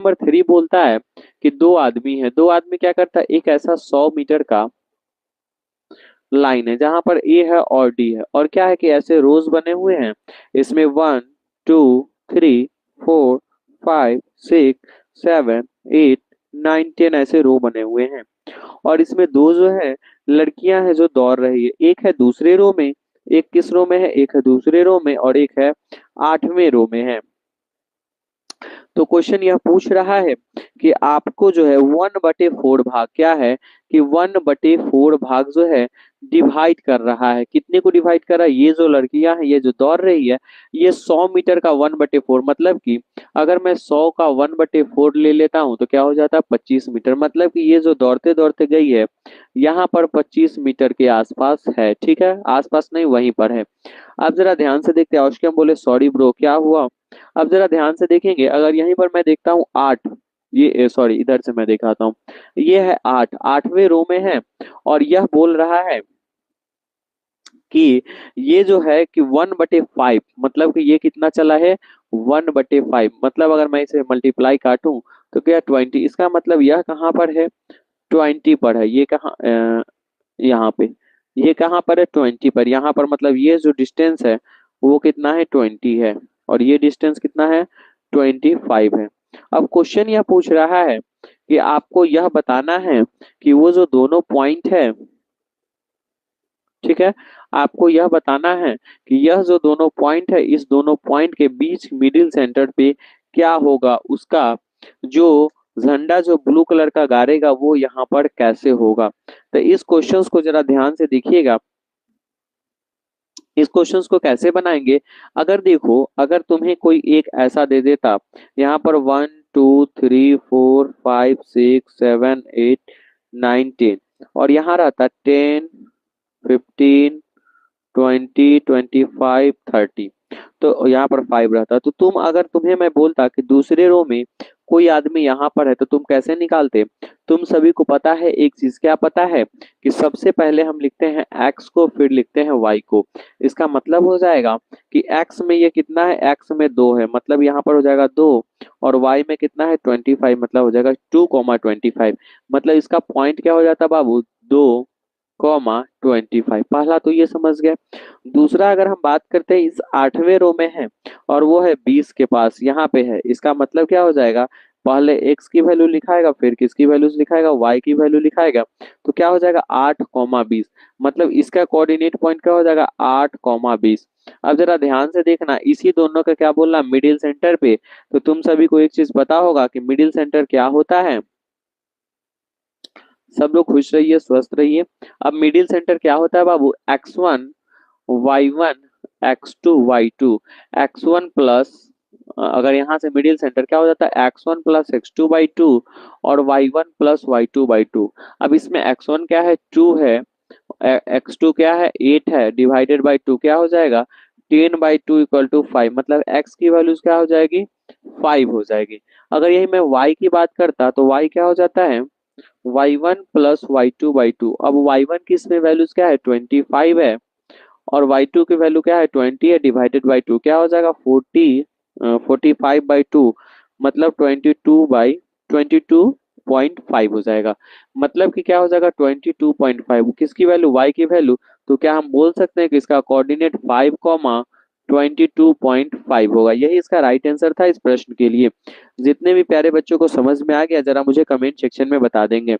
Number 3 बोलता है कि दो आदमी है, दो आदमी क्या करता है, एक ऐसा 100 मीटर का लाइन है जहां पर ए है और डी है, और क्या है कि ऐसे रोज बने हुए हैं, इसमें 1 2 3 4 5 6 7 8 9 10 ऐसे रो बने हुए हैं। और इसमें दो जो है लड़कियां हैं जो दौड़ रही है, एक है दूसरे रो में, एक किस रो में है, एक है दूसरे रो में, और एक है 8वें रो में है। तो क्वेश्चन यह पूछ रहा है कि आपको जो है 1/4 भाग क्या है, कि 1/4 भाग जो है डिवाइड कर रहा है, कितने को डिवाइड कर रहा है, ये जो लड़कियां हैं, ये जो दौड़ रही है, ये 100 मीटर का 1/4, मतलब कि अगर मैं 100 का 1/4 ले लेता हूं तो क्या हो जाता है 25 मीटर, मतलब कि ये जो दौड़ते दौड़ते गई है यहाँ पर 25 मीटर के आसपास है, ठीक है, आसपास नहीं वहीं पर है। अब जरा ध्यान से देखते हैं, औशकी हम बोले सॉरी ब्रो क्या हुआ। अब जरा ध्यान से देखेंगे, अगर यहीं पर मैं देखता हूँ 8, ये सॉरी इधर से मैं दिखाता हूँ, ये है 8, 8वें रो में है, और यह बोल रहा है कि ये जो है कि 1/5, मतलब कि ये कितना चला है 1/5, मतलब अगर मैं इसे मल्टीप्लाई काटूं तो क्या 20, इसका मतलब यह कहाँ पर है 20 पर है, ये कहाँ यहाँ पे, ये कहाँ पर है 20 पर, यहाँ पर मतलब ये जो डिस्टेंस है वो कितना है 20 है, और ये डिस्टेंस कितना है 25 है। अब क्वेश्चन यह पूछ रहा है कि आपको यह बताना है कि वो जो दोनों पॉइंट है, ठीक है, आपको यह बताना है कि यह जो दोनों पॉइंट है, इस दोनों पॉइंट के बीच मिडिल सेंटर पे क्या होगा, उसका जो झंडा जो ब्लू कलर का गाड़ेगा वो यहाँ पर कैसे होगा। तो इस क्वेश्चंस को जरा ध्यान से देखिएगा, इस क्वेश्चंस को कैसे बनाएंगे। अगर देखो, अगर तुम्हें कोई एक ऐसा दे देता, यहाँ पर 1 2 3 4 5 6 7 8 9 10, और यहाँ रहता 10 15 20 25 30, तो यहाँ पर 5 रहता, तो तुम्हें मैं बोलता कि दूसरे रो में कोई आदमी यहाँ पर है, तो तुम कैसे निकालते। तुम सभी को पता है एक चीज, क्या पता है कि सबसे पहले हम लिखते हैं एक्स को, फिर लिखते हैं वाई को। इसका मतलब हो जाएगा कि एक्स में ये कितना है, एक्स में 2 है, मतलब यहाँ पर हो जाएगा 2, और वाई में कितना है 25, मतलब हो जाएगा 2,25, मतलब इसका पॉइंट क्या हो जाता बाबू 2,25। पहला तो ये समझ गए। दूसरा अगर हम बात करते हैं, इस 8वें रो में है और वो है 20 के पास, यहाँ पे है, इसका मतलब क्या हो जाएगा, पहले x की वैल्यू लिखाएगा, फिर किसकी वैल्यू लिखाएगा, y की वैल्यू लिखाएगा, तो क्या हो जाएगा 8,20, मतलब इसका कोऑर्डिनेट पॉइंट क्या हो जाएगा 8,20। अब जरा ध्यान से देखना, इसी दोनों का क्या बोलना मिडिल सेंटर पे, तो तुम सभी को एक चीज पता होगा कि मिडिल सेंटर क्या होता है। सब लोग खुश रहिए, स्वस्थ रहिए। अब मिडिल सेंटर क्या होता है बाबू, x1 y1 x2 y2, x1 plus, अगर यहाँ से मिडिल सेंटर क्या हो जाता है x1 प्लस x2/2, और y1 प्लस y2/2। अब इसमें x1 क्या है 2 है, x2 क्या है 8 है, डिवाइडेड बाई 2 क्या हो जाएगा 10/2 इक्वल टू 5, मतलब x की वैल्यूज क्या हो जाएगी 5 हो जाएगी। अगर यही मैं y की बात करता तो y क्या हो जाता है y1 प्लस y2/2। अब y1 की इसमें वैल्यूज क्या है 25 है, और y2 की वैल्यू क्या है 20 है, डिवाइडेड बाई 2 क्या हो जाएगा 45/2, मतलब 22/22.5 हो जाएगा, मतलब कि क्या हो जाएगा 22.5, किसकी वैल्यू y की वैल्यू। तो क्या हम बोल सकते हैं कि इसका कोऑर्डिनेट 5,22.5 होगा। यही इसका राइट आंसर था इस प्रश्न के लिए। जितने भी प्यारे बच्चों को समझ में आ गया जरा मुझे कमेंट सेक्शन में बता देंगे।